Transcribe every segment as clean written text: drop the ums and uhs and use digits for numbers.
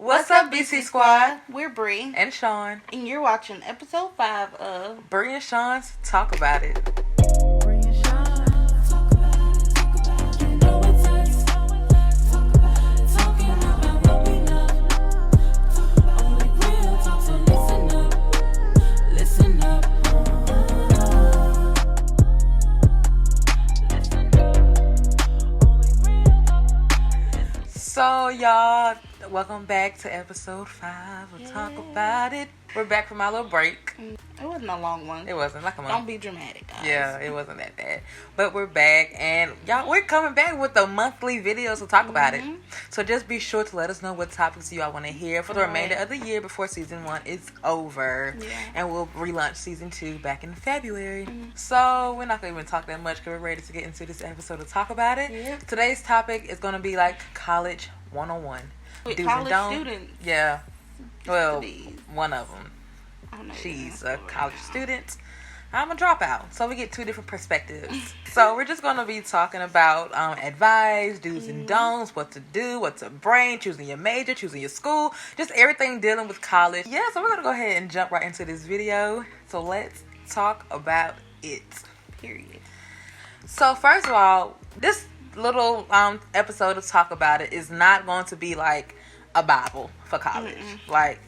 What's up, BC Squad? We're Bree. And Chaun. And you're watching episode 5 of Bree and Chaun's Talk About It. So, y'all, welcome back to episode 5 of Talk About It. We're back from our little break. It wasn't a long one. It wasn't like a month. Don't be dramatic, guys. Yeah, it wasn't that bad. But we're back, and y'all, we're coming back with the monthly videos to talk about it. So just be sure to let us know what topics you all want to hear for the remainder of the year before season 1 is over. Yeah. And we'll relaunch season 2 back in February. So we're not going to even talk that much because we're ready to get into this episode to talk about it. Yep. Today's topic is going to be like college 101. With Do's college and don'ts. students. Yeah. Well, These. one of them. I know She's you're a not college now. student. I'm a dropout. So we get two different perspectives. So we're just going to be talking about advice, do's and don'ts, what to do, what to bring, choosing your major, choosing your school, just everything dealing with college. Yeah, so we're going to go ahead and jump right into this video. So let's talk about it. Period. So first of all, this little episode of Talk About It is not going to be like a Bible for college. Like,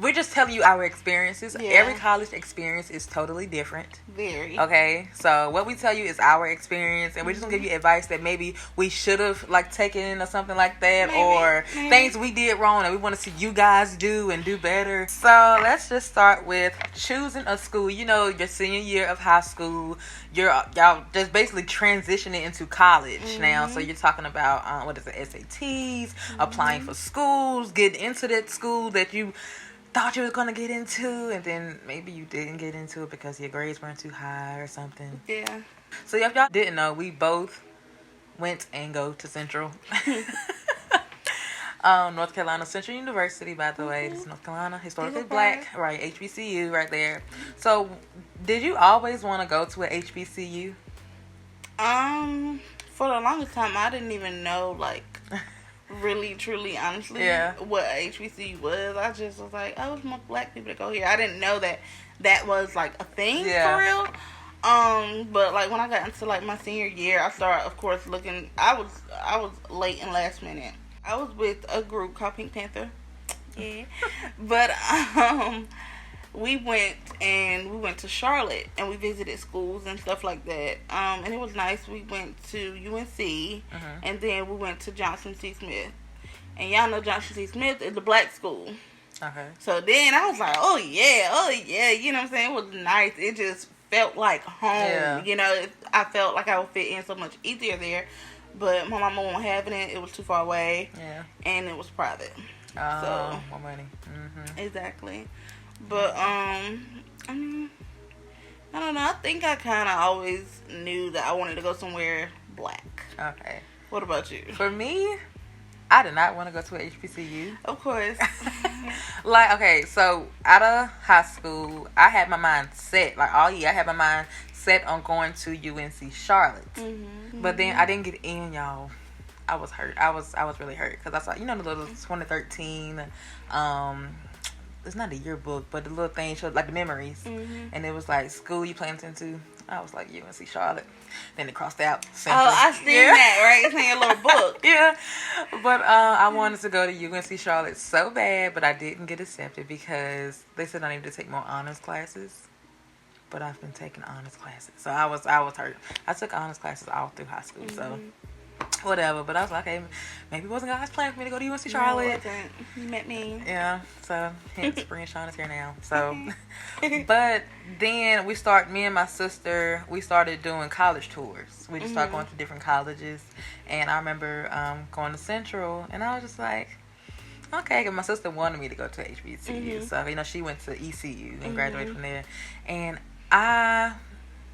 we're just telling you our experiences. Yeah. Every college experience is totally different. Very. Okay, so what we tell you is our experience, and we're just gonna give you advice that maybe we should have like taken or something like that, or things we did wrong that we want to see you guys do and do better. So let's just start with choosing a school. You know, your senior year of high school, y'all just basically transitioning into college now. So you're talking about what is it, SATs, applying for schools, getting into that school that you thought you were going to get into, and then maybe you didn't get into it because your grades weren't too high or something. Yeah. So if y'all didn't know, we both went and go to Central. North Carolina Central University, by the way. This is North Carolina, historically black. Right, HBCU right there. So did you always want to go to a HBCU? For the longest time, I didn't even know, like, really, truly, honestly, what HBCU was. I just was like, oh, it's more black people that go here. I didn't know that was like a thing for real. But like when I got into like my senior year, I started, of course, looking. I was late and last minute. I was with a group called Pink Panther. Yeah, but we went to Charlotte and we visited schools and stuff like that. And it was nice. We went to UNC and then we went to Johnson C. Smith. And y'all know Johnson C. Smith is a black school. Okay. So then I was like, oh yeah. You know what I'm saying? It was nice. It just felt like home. Yeah. You know, I felt like I would fit in so much easier there. But my mama wasn't having it. It was too far away. Yeah. And it was private. So more money. Exactly. But, I mean, I don't know. I think I kind of always knew that I wanted to go somewhere black. Okay. What about you? For me, I did not want to go to a HBCU. Of course. Like, okay, so out of high school, I had my mind set. Like, all year, I had my mind set on going to UNC Charlotte. But then I didn't get in, y'all. I was hurt. I was really hurt. Because I saw, you know, the little 2013, it's not a yearbook, but the little thing showed like the memories, and it was like school you plan to. I was like UNC Charlotte. Then it crossed out. Central. Oh, I seen that, right? It's in your little book. Yeah, but I wanted to go to UNC Charlotte so bad, but I didn't get accepted because they said I needed to take more honors classes. But I've been taking honors classes, so I was hurt. I took honors classes all through high school, so. Whatever, but I was like, okay, maybe it wasn't God's plan for me to go to UNC Charlotte. No, it wasn't. You met me. Yeah, so hence Bree and Chaun is here now. So, but then me and my sister, we started doing college tours. We just started going to different colleges, and I remember going to Central, and I was just like, okay, because my sister wanted me to go to HBCU, so you know she went to ECU and graduated from there, and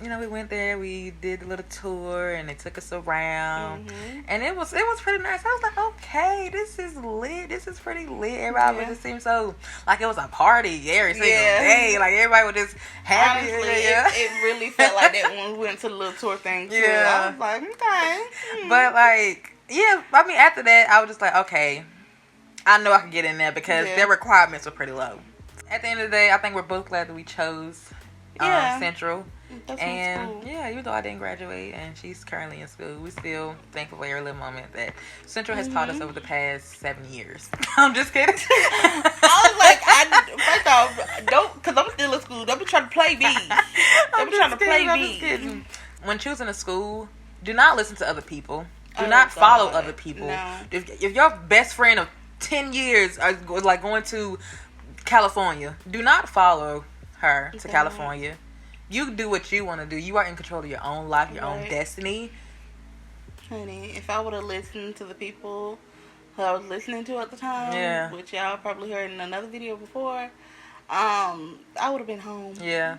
you know, we went there, we did a little tour, and they took us around, and it was pretty nice. I was like, okay, this is lit. This is pretty lit. Everybody just seemed so, like it was a party every single day. Like, everybody was just happy. Honestly, it really felt like that when we went to the little tour thing, too. I was like, okay. But, like, yeah, I mean, after that, I was just like, okay, I know I could get in there because their requirements are pretty low. At the end of the day, I think we're both glad that we chose Central. And even though I didn't graduate and she's currently in school, we still thankful for every little moment that Central has taught us over the past 7 years. I'm just kidding. I was like, first off, don't, because I'm still in school. Don't be trying to play me. Don't be trying to play me. When choosing a school, do not listen to other people. Do not follow other people. No. If your best friend of 10 years are like going to California, do not follow her to California. You do what you want to do. You are in control of your own life, your own destiny. Honey, if I would have listened to the people who I was listening to at the time, which y'all probably heard in another video before, I would have been home. Yeah.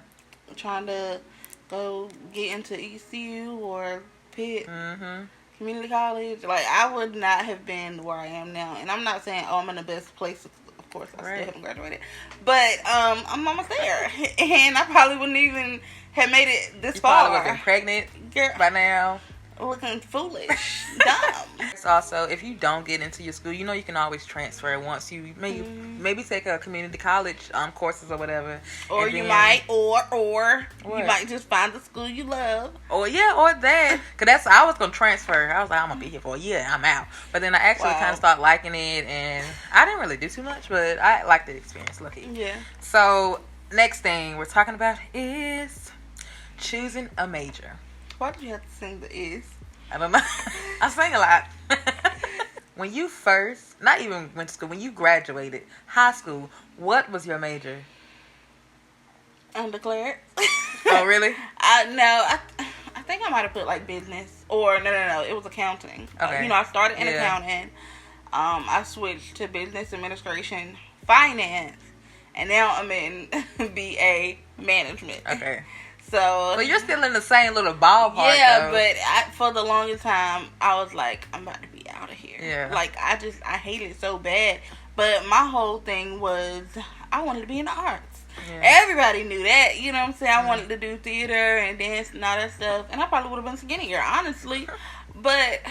Trying to go get into ECU or Pitt, community college. Like, I would not have been where I am now. And I'm not saying, I'm in the best place. Of course, I still haven't graduated. But I'm almost there. And I probably wouldn't even have made it this far. You probably would have been pregnant by now. Looking foolish. Dumb. Also, if you don't get into your school, you know you can always transfer once you maybe take a community college courses or whatever. Or you might, or you might just find the school you love. Or that. Because I was going to transfer. I was like, I'm going to be here for a year. I'm out. But then I actually kind of started liking it. And I didn't really do too much, but I liked the experience. Lucky. Yeah. So, next thing we're talking about is choosing a major. Why did you have to sing the is? I don't know. I sing a lot. When you first, not even went to school, when you graduated high school, what was your major? Undeclared. Oh, really? I think I might have put like business or no. It was accounting. Okay. I started in accounting. I switched to business administration, finance, and now I'm in BA management. Okay. So, but you're still in the same little ballpark. Yeah, though. but for the longest time, I was like, I'm about to be out of here. Yeah. Like, I hated it so bad. But my whole thing was, I wanted to be in the arts. Yeah. Everybody knew that. You know what I'm saying? I wanted to do theater and dance and all that stuff. And I probably would have been skinnier, honestly. But,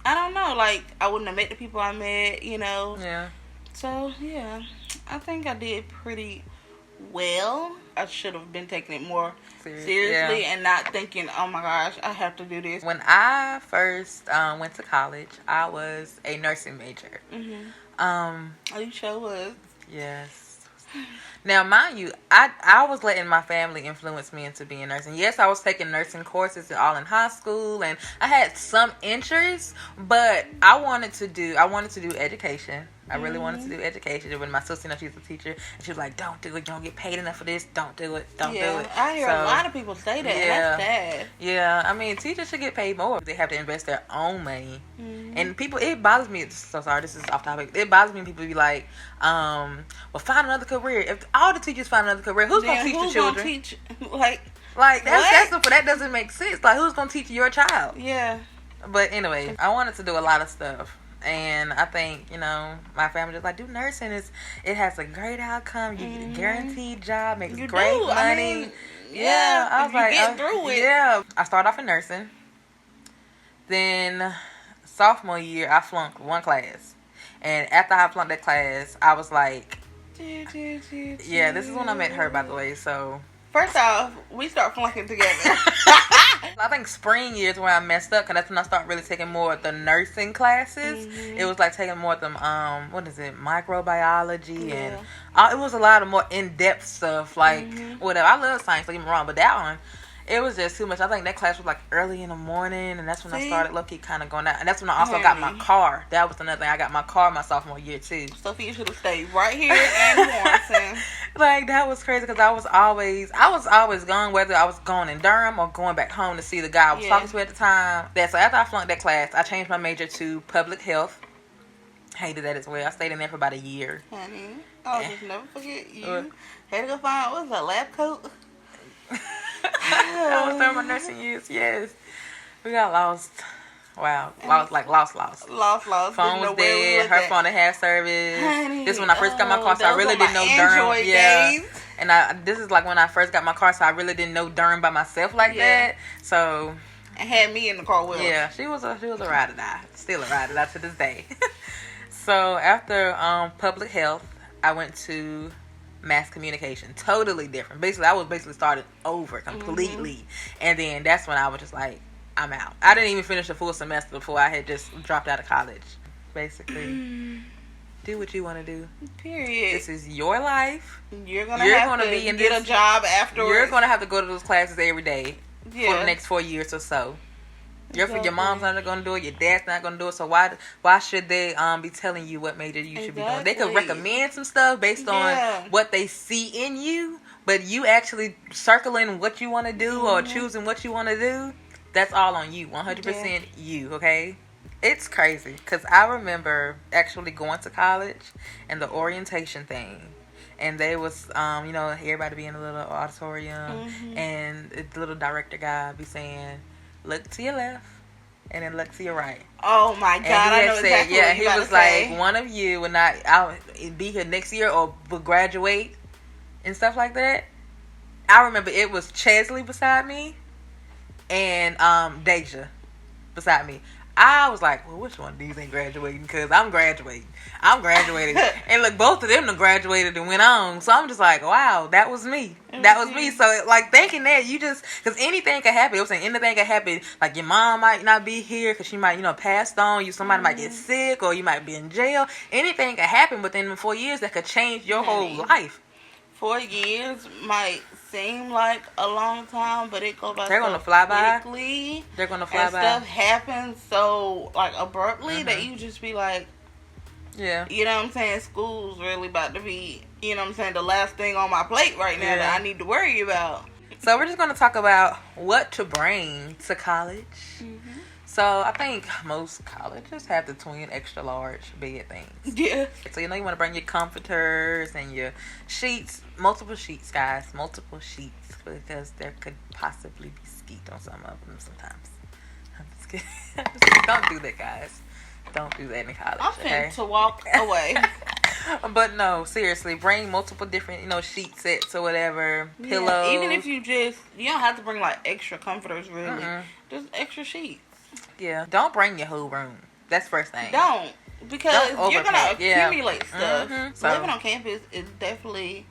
I don't know. Like, I wouldn't have met the people I met, Yeah. So, yeah. I think I did pretty well. I should have been taking it more seriously and not thinking, oh my gosh, I have to do this. When I first went to college, I was a nursing major. You sure was. Yes. Now, mind you, I was letting my family influence me into being nursing. Yes, I was taking nursing courses all in high school, and I had some interest, but I wanted to do education. I really wanted to do education. When my sister, she's a teacher, and she was like, "Don't do it. You don't get paid enough for this. Don't do it. Don't do it." I hear a lot of people say that. Yeah. That's sad. Yeah, I mean, teachers should get paid more. They have to invest their own money. And people, it bothers me. So sorry, this is off topic. It bothers me when people be like, well, find another career. If all the teachers find another career, who's gonna teach the children? Teach, that doesn't make sense. Like, who's gonna teach your child? Yeah. But anyway, I wanted to do a lot of stuff. And I think, my family just like, do nursing. It has a great outcome. You get a guaranteed job, makes great money. I mean, I was like, get through it. Yeah. I started off in nursing. Then, sophomore year, I flunked one class. And after I flunked that class, I was like, yeah, this is when I met her, by the way, so. First off, we start flunking together. I think spring year is where I messed up, because that's when I started really taking more of the nursing classes. It was like taking more of them, microbiology, and it was a lot of more in-depth stuff, like, whatever. I love science, don't get me wrong, but that one, it was just too much. I think that class was like early in the morning, and that's when I started low-key kind of going out. And that's when I also got my car. That was another thing. I got my car my sophomore year, too. Sophia should have stayed right here in Warrenton. Like, that was crazy, because I was always gone, whether I was going in Durham or going back home to see the guy I was talking to at the time. So after I flunked that class, I changed my major to public health. Hated that as well. I stayed in there for about a year. Honey, I'll just never forget you. Had to go find, what was that, lab coat? I was during my nursing years, yes. We got lost. Wow. Lost. Lost. Phone was dead. Her phone didn't have service. Honey, this is when I first got my car, so I really didn't know Durham. Days. And this is like when I first got my car, so I really didn't know Durham by myself like that. So. And had me in the car with her. Yeah, she was a ride or die. Still a ride or die to this day. So after public health, I went to mass communication. Totally different. Basically, I was starting over completely. And then that's when I was just like, I'm out. I didn't even finish the full semester before I had just dropped out of college. Basically. Do what you want to do. Period. This is your life. You're gonna have to get a job afterwards. You're gonna have to go to those classes every day for the next 4 years or so. Your mom's not gonna do it. Your dad's not gonna do it. So why should they be telling you what major you should be doing? They could recommend some stuff based on what they see in you, but you actually circling what you want to do or choosing what you want to do. That's all on you. 100% you. Okay. It's crazy because I remember actually going to college and the orientation thing, and they was everybody be in a little auditorium, and the little director guy be saying, "Look to your left, and then look to your right." Oh my God! I know exactly what he was like, "One of you will not be here next year or will graduate and stuff like that." I remember it was Chesley beside me, and Deja beside me. I was like, well, which one of these ain't graduating? Because I'm graduating. And look, both of them done graduated and went on. So I'm just like, wow, that was me. That was me. So, like, thinking that because anything could happen. I was saying anything could happen. Like, your mom might not be here because she might, passed on. Somebody might get sick or you might be in jail. Anything could happen within 4 years that could change your whole life. 4 years might seem like a long time, but it goes by They're gonna fly quickly. They're gonna fly and by. Stuff happens so like abruptly that you just be like, yeah, you know what I'm saying? School's really about to be, you know what I'm saying, the last thing on my plate right now that I need to worry about. So we're just gonna talk about what to bring to college. So I think most colleges have the twin extra large bed things. Yeah. So you want to bring your comforters and your sheets, multiple sheets, guys, multiple sheets, because there could possibly be skeet on some of them sometimes. I'm just kidding. Don't do that, guys. Don't do that in college. I'm fit to walk away. But no, seriously, bring multiple different, sheet sets or whatever, pillows. Even if you don't have to bring like extra comforters really, just extra sheets. Yeah, don't bring your whole room. That's first thing. Don't, because you're gonna accumulate stuff. So, living on campus is definitely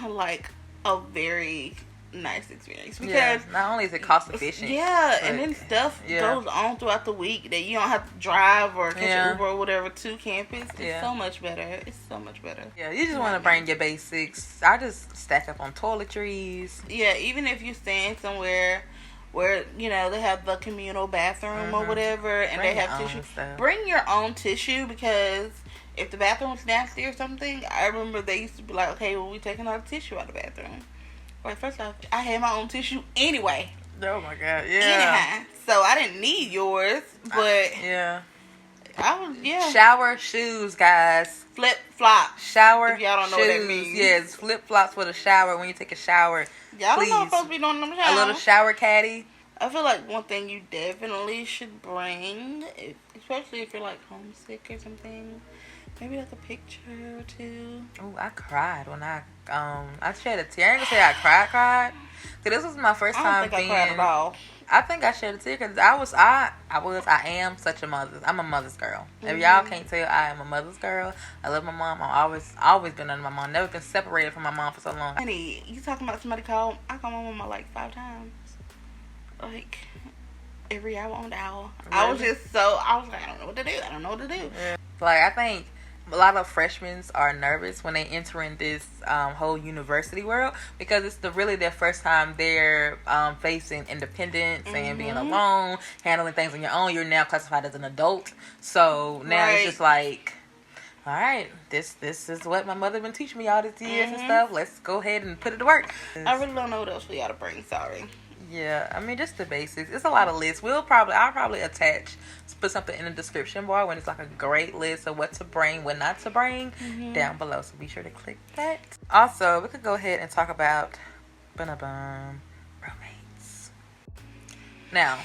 like a very nice experience because not only is it cost efficient, and then stuff goes on throughout the week that you don't have to drive or catch an Uber or whatever to campus. It's so much better. It's so much better. Yeah, you just want to bring your basics. I just stack up on toiletries. Yeah, even if you're staying somewhere where they have the communal bathroom or whatever, and they have tissue. Bring your own tissue, because if the bathroom's nasty or something, I remember they used to be like, okay, well, we taking all the tissue out of the bathroom. Like, first off, I had my own tissue anyway. Oh my God, Anyhow, so I didn't need yours, but Shower shoes, guys. Flip flop. Shower. If y'all don't know shoes. what that means. Yes, flip flops for the shower when you take a shower. Y'all don't know supposed to be doing them showers. A little shower caddy. I feel like one thing you definitely should bring, especially if you're like homesick or something, maybe like a picture or two. Oh, I cried when I shed a tear. I ain't gonna say I cried. Cause this was my first time being. I cried at all. I think I shed a tear because I am such a mother. I'm a mother's girl. If y'all can't tell, I am a mother's girl. I love my mom. I've always been under my mom. Never been separated from my mom for so long. Honey, you talking about somebody I called my mama like 5 times. Like, every hour on the hour. Really? I was like, I don't know what to do. Yeah. Like, I think a lot of freshmen are nervous when they enter in this whole university world, because it's really their first time they're facing independence and being alone, handling things on your own. You're now classified as an adult. So now it's just like, all right, this is what my mother been teaching me all these years and stuff. Let's go ahead and put it to work. I really don't know what else for y'all to bring. Sorry. Yeah, I mean, just the basics. It's a lot of lists. I'll probably put something in the description bar when it's like a great list of what to bring, what not to bring down below. So be sure to click that. Also, we could go ahead and talk about roommates. Now,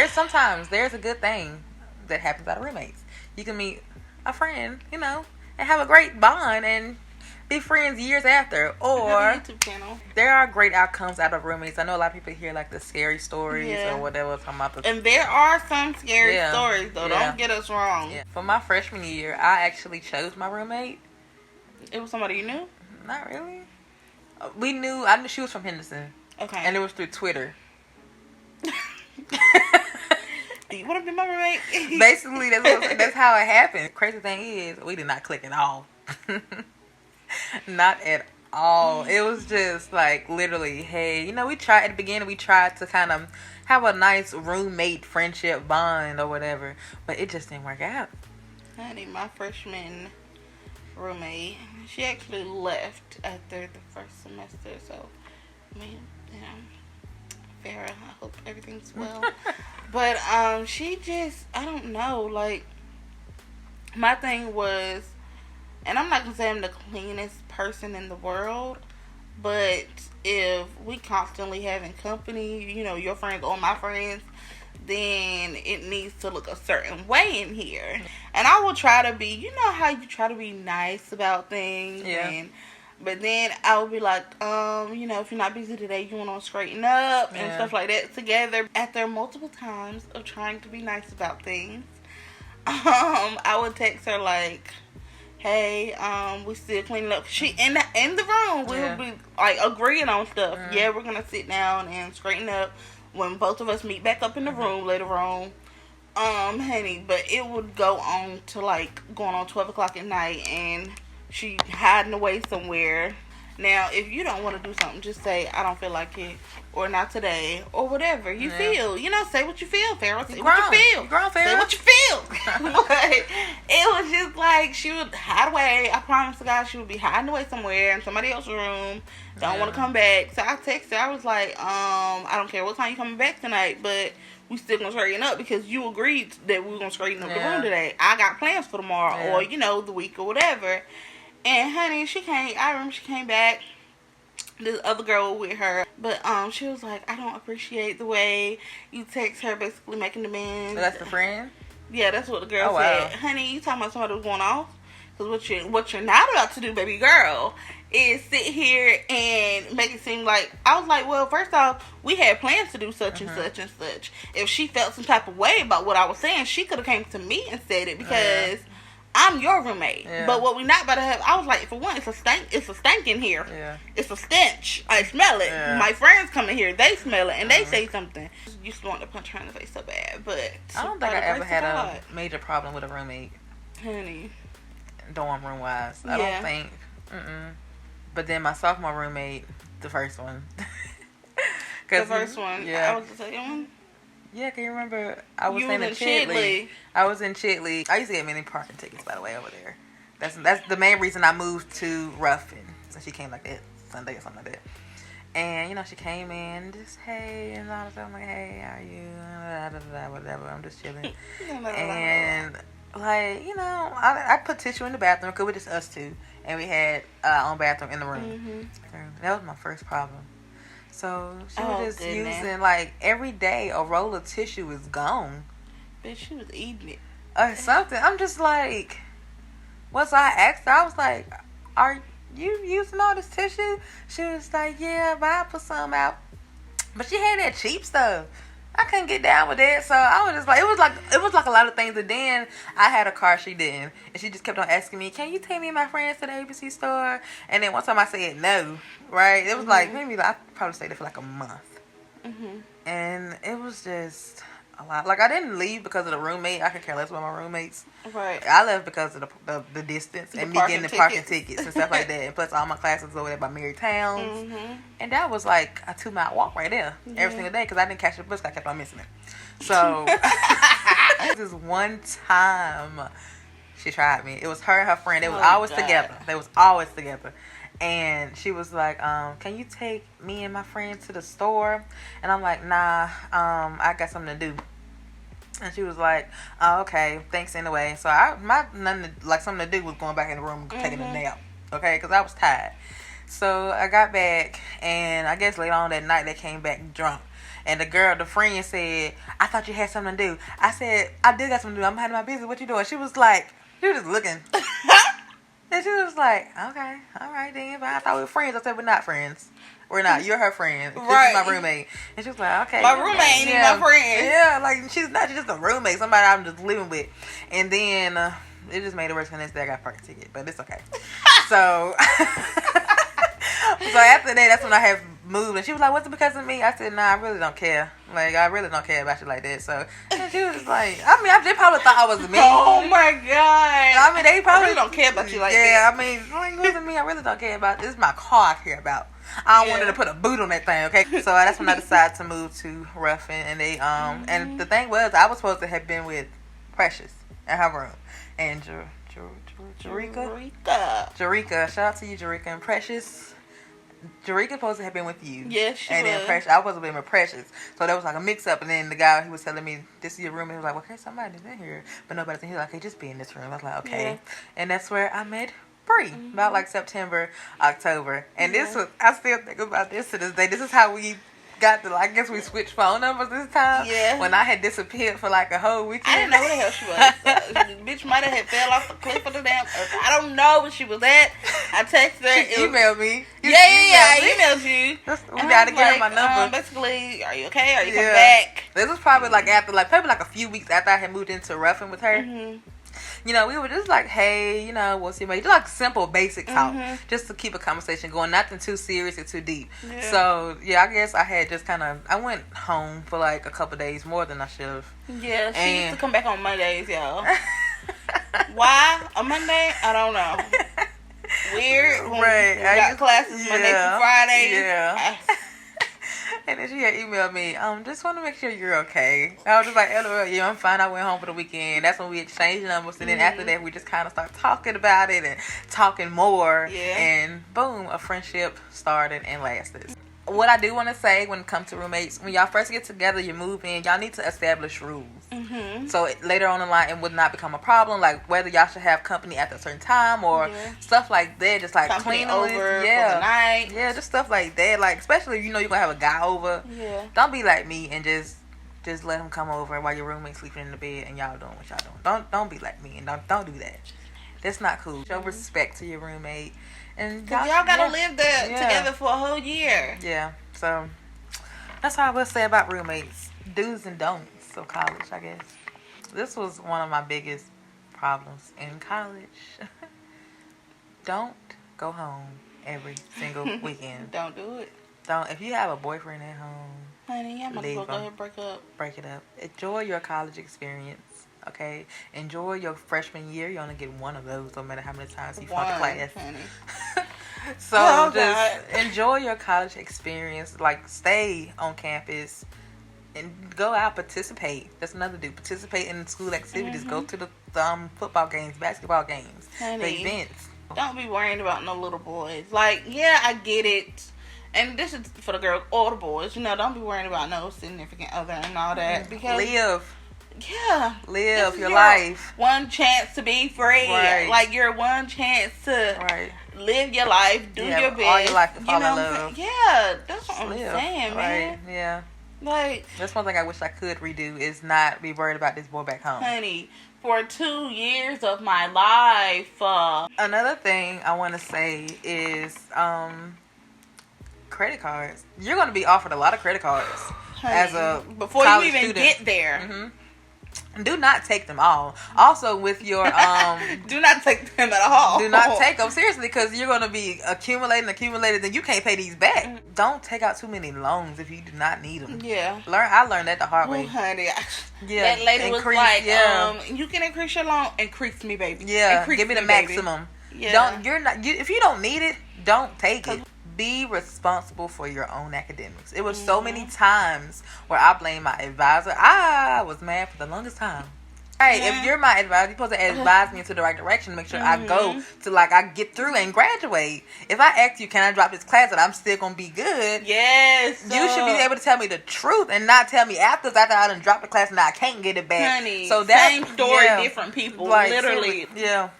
sometimes there's a good thing that happens out of roommates. You can meet a friend, and have a great bond, and be friends years after. Or YouTube channel. There are great outcomes out of roommates. I know a lot of people hear like the scary stories or whatever. Talking about and there are some scary stories though. Don't get us wrong. For my freshman year, I actually chose my roommate. It was somebody you knew? Not really. I knew she was from Henderson. Okay. And it was through Twitter. Do you want to be my roommate? Basically, that's how it happened. Crazy thing is, we did not click at all. Not at all. It was just like literally, hey, we tried at the beginning. We tried to kind of have a nice roommate friendship bond or whatever, but it just didn't work out. Honey, my freshman roommate, she actually left after the first semester. So, I mean, Farrah, I hope everything's well. But she just, I don't know, like, my thing was, and I'm not gonna say I'm the cleanest person in the world, but if we constantly having company, your friends or my friends, then it needs to look a certain way in here. And I will try to be, how you try to be nice about things. Yeah. But then I would be like, if you're not busy today, you want to straighten up and stuff like that together. After multiple times of trying to be nice about things, I would text her like, hey, we still cleaning up. She in the room, we would be like agreeing on stuff. Yeah, we're gonna sit down and straighten up when both of us meet back up in the room later on. Honey, but it would go on to like going on 12 o'clock at night, and she hiding away somewhere. Now, if you don't want to do something, just say, I don't feel like it, or not today, or whatever you feel. Say what you feel, Farrah. Say what you feel. Grown, say what you feel. But it was just like, she would hide away. I promise to God, she would be hiding away somewhere in somebody else's room. Don't want to come back. So I texted her. I was like, I don't care what time you coming back tonight, but we still gonna straighten up because you agreed that we were gonna straighten up the room today. I got plans for tomorrow or, the week or whatever. And honey, I remember she came back. This other girl with her. But she was like, I don't appreciate the way you text her, basically making demands. So that's the friend? Yeah, that's what the girl said. Wow. Honey, you talking about somebody who's going off? Because what you're not about to do, baby girl, is sit here and make it seem like, I was like, well, first off, we had plans to do such and such and such. If she felt some type of way about what I was saying, she could have came to me and said it because I'm your roommate. Yeah. But what we not about to have, I was like, for one, it's a stank in here. Yeah. It's a stench. I smell it. Yeah. My friends come in here, they smell it, and they say something. You used to want to punch her in the face so bad, but I don't think I ever had a major problem with a roommate. Honey. Dorm room wise. I don't think. But then my sophomore roommate, the first one. The first one? Yeah. I was the second one? Yeah, can you remember? I was in Chitley. I was in Chitley. I used to get many parking tickets, by the way, over there. That's the main reason I moved to Ruffin. So she came like that Sunday or something like that. And, she came in, just, hey, and all of a sudden, I'm like, hey, how are you? Whatever, I'm just chilling. And, like, I put tissue in the bathroom because we're just us two. And we had our own bathroom in the room. That was my first problem. So she was just using, like, every day a roll of tissue is gone. Bitch, she was eating it. Or something. I'm just like, once I asked her, I was like, are you using all this tissue? She was like, yeah, but I put some out. But she had that cheap stuff. I couldn't get down with that, so I was just like, it was like a lot of things. And then I had a car, she didn't, and she just kept on asking me, "Can you take me and my friends to the ABC store?" And then one time I said no, right? It was like maybe I probably stayed there for like a month, and it was just a lot. Like I didn't leave because of the roommate. I could care less about my roommates. Right. I left because of the distance and me getting the parking tickets and stuff like that. And plus all my classes over there by Mary Towns. And that was like a 2-mile walk right there every single day because I didn't catch the bus. I kept on missing it. So this one time she tried me. It was her and her friend. They was always together. They was always together. And she was like, can you take me and my friend to the store? And I'm like, nah, I got something to do. And she was like, oh, okay, thanks anyway. So something to do was going back in the room and taking a nap, okay, because I was tired. So I got back, and I guess later on that night they came back drunk. And the friend said, I thought you had something to do. I said, I did got something to do. I'm handling my business. What you doing? She was like, she was just looking. And she was was like, okay, all right then. But I thought we were friends. I said, we're not friends. We're not. You're her friend. Right. This is my roommate. And she was like, okay. My roommate ain't even my friend. Yeah, like she's not. She's just a roommate. Somebody I'm just living with. And then it just made it worse. The next day I got a parking ticket, but it's okay. So, so after that, that's when I have moved. And she was like, "What's it because of me?" I said, "Nah, I really don't care. Like, I really don't care about you like that." So, and she was like, "I mean, they probably thought I was me." Oh my god! I mean, they probably really don't care about you like that. Yeah, I mean, like, it wasn't me. I really don't care about. This is my car I care about. I don't want her to put a boot on that thing, okay? So that's when I decided to move to Ruffin, and they and the thing was, I was supposed to have been with Precious in her room, and Jerika, shout out to you, Jerika, and Precious. Jerika supposed to have been with you. Yes, she and was. then Precious, I wasn't with Precious, so there was like a mix up. And then the guy, he was telling me, "This is your room." And he was like, "Well, okay, somebody's in here, but nobody's in here." Like, "Hey, just be in this room." I was like, "Okay," and that's where I met Bree, about like September, October, and this was, I still think about this to this day. This is how we got the, I guess we switched phone numbers this time. Yeah. When I had disappeared for like a whole weekend. I didn't know who the hell she was. Bitch might have fell off the cliff of the damn earth. I don't know where she was at. I texted her. She emailed me. Yeah, I emailed you. We gotta get her my number. Basically, are you okay? Are you coming back? This was probably like after, like probably like a few weeks after I had moved into Ruffin with her. Mm-hmm. You know, we were just like, "Hey, you know, what's your mate?" Just like simple, basic talk, just to keep a conversation going, nothing too serious or too deep. Yeah. So yeah, I guess I had just I went home for like a couple of days more than I should have. Yeah, she used to come back on Mondays, y'all. Why on Monday? I don't know. Weird. Right. We got classes Monday through Friday. Yeah. And then she had emailed me, just want to make sure you're okay. I was just like, LOL, yeah, I'm fine. I went home for the weekend. That's when we exchanged numbers. And then after that, we just kind of started talking about it and talking more. Yeah. And boom, a friendship started and lasted. What I do want to say when it comes to roommates, when y'all first get together, you move in, y'all need to establish rules. Mm-hmm. So later on in line, it would not become a problem. Like whether y'all should have company at a certain time or stuff like that. Just like cleaning over for the night. Yeah, just stuff like that. Like especially if you know you're going to have a guy over. Yeah. Don't be like me and just let him come over while your roommate's sleeping in the bed and y'all doing what y'all doing. Don't be like me and don't do that. That's not cool. Show respect to your roommate. And y'all gotta live there together for a whole year. Yeah, so that's what I will say about roommates. Do's and don'ts of college, I guess. This was one of my biggest problems in college. Don't go home every single weekend. Don't do it. Don't. If you have a boyfriend at home, honey, I'm gonna go ahead and break up. Break it up. Enjoy your college experience. Okay, enjoy your freshman year. You only get one of those, no matter how many times you flunk the class. So enjoy your college experience. Like, stay on campus and go out, participate. That's another do. Participate in school activities. Go to the football games, basketball games, the events. Don't be worrying about no little boys. Like, yeah, I get it. And this is for the girls or the boys. You know, don't be worrying about no significant other and all that. Because live your life. One chance to be free. Right. Like your one chance to live your life, do your best. All your life to fall in love. Yeah, that's what I'm saying, man. Yeah. Like, that's one thing I wish I could redo is not be worried about this boy back home. Honey, for 2 years of my life. Another thing I want to say is credit cards. You're going to be offered a lot of credit cards, honey, as a before you even student. Get there. Mm-hmm. Do not take them all. Also, with your do not take them at all. Do not take them seriously, because you're going to be accumulating, then you can't pay these back. Mm-hmm. Don't take out too many loans if you do not need them. Yeah, I learned that the hard way. Honey, that lady was like, you can increase your loan. Increase me, baby. Yeah, give me the maximum. Baby. Yeah, if you don't need it, don't take it. Be responsible for your own academics. It was so many times where I blame my advisor. I was mad for the longest time. Hey, if you're my advisor, you're supposed to advise me into the right direction. Make sure I go to, I get through and graduate. If I ask you, can I drop this class and I'm still going to be good? Yes. You should be able to tell me the truth and not tell me after I done dropped the class and I can't get it back. Honey, so same story, different people. Literally. Yeah.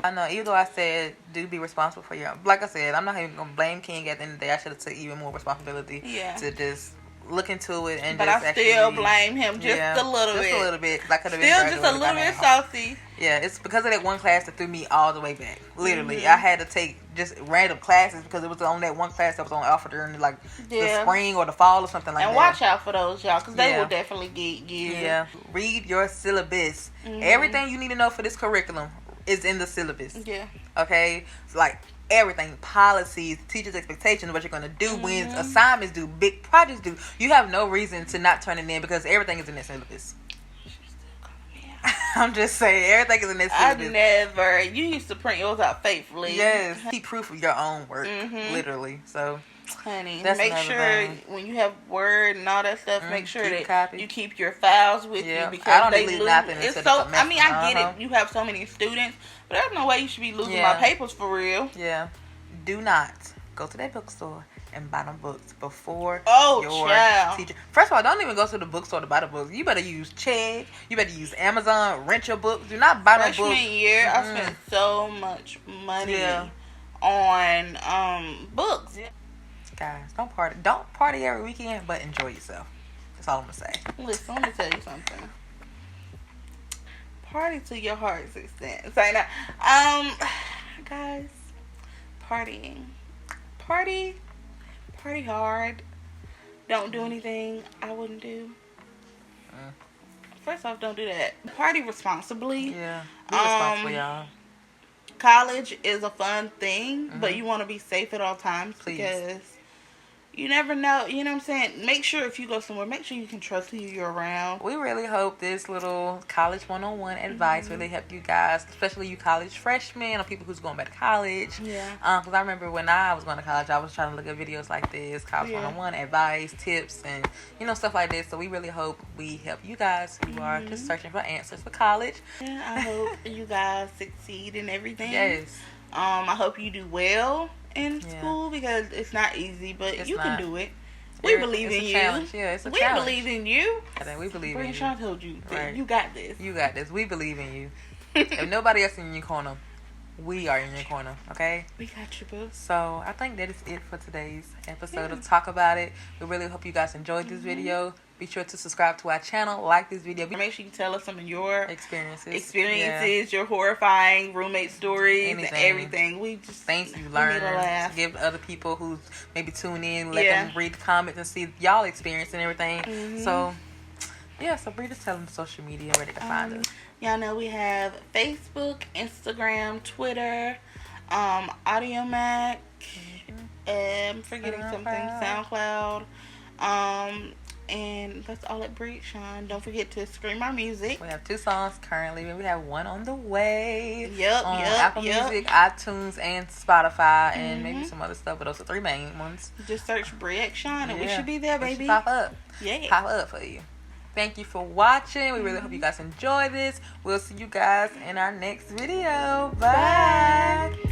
I know, even though I said do be responsible for your, like I said, I'm not even gonna blame King. At the end of the day, I should have took even more responsibility to just look into it and but just I still blame him just a little bit. Just a little bit. I could have been still just a little bit salty. Yeah, it's because of that one class that threw me all the way back. Literally, I had to take just random classes because it was on that one class that was on offer during like the spring or the fall or something like that. And watch out for those, y'all, because they will definitely get you. Yeah, read your syllabus. Everything you need to know for this curriculum is in the syllabus. Yeah. Okay, it's like everything, policies, teachers' expectations, what you're going to do, when assignments due, big projects due. You have no reason to not turn it in because everything is in that syllabus. I'm just saying, everything is in that syllabus. You used to print yours out faithfully. Yes, keep proof of your own work, literally. So, honey, make sure when you have Word and all that stuff, make sure that you keep your files with you because I don't delete nothing. It's so. I mean, I get it. You have so many students, but there's no way you should be losing my papers for real. Yeah, do not go to that bookstore and buy them books before your teacher. First of all, don't even go to the bookstore to buy the books. You better use Chegg. You better use Amazon. Rent your books. Do not buy no books. Freshman year, I spent so much money on books. Guys, don't party. Don't party every weekend, but enjoy yourself. That's all I'm gonna say. Listen, I'm gonna tell you something. Party to your heart's extent. Say now, guys, partying, party hard. Don't do anything I wouldn't do. First off, don't do that. Party responsibly. Yeah, be responsible, y'all. College is a fun thing, but you want to be safe at all times. Please. Because you never know. You know what I'm saying? Make sure if you go somewhere, make sure you can trust who you're around. We really hope this little college one-on-one advice really helped you guys, especially you college freshmen or people who's going back to college. Yeah. Because I remember when I was going to college, I was trying to look at videos like this, college one-on-one advice, tips, and stuff like this. So we really hope we help you guys who are just searching for answers for college. Yeah, I hope you guys succeed in everything. Yes. I hope you do well in school because it's not easy, but you can do it. We believe in you. Yeah, it's a challenge. We believe in you. I think we believe in you. Chaun told you that you got this. You got this. We believe in you. If nobody else in your corner, we are in your corner, okay? We got you, boo. So I think that is it for today's episode of Talk About It. We really hope you guys enjoyed this video. Be sure to subscribe to our channel, like this video. Make sure you tell us some of your experiences, your horrifying roommate stories, and everything. We just things you learned. Give other people who maybe tune in, let them read the comments and see y'all experience and everything. So so Bree, just tell them social media where they can find us. Y'all know we have Facebook, Instagram, Twitter, AudioMac. I'm forgetting something. SoundCloud. And that's all at Bree. Chaun, don't forget to stream our music. We have 2 songs currently. We have one on the way. On Yep. Apple Music, iTunes, and Spotify, and maybe some other stuff. But those are 3 main ones. Just search Bree X Chaun, and we should be there, baby. Pop up. Yeah. Pop up for you. Thank you for watching. We really hope you guys enjoy this. We'll see you guys in our next video. Bye.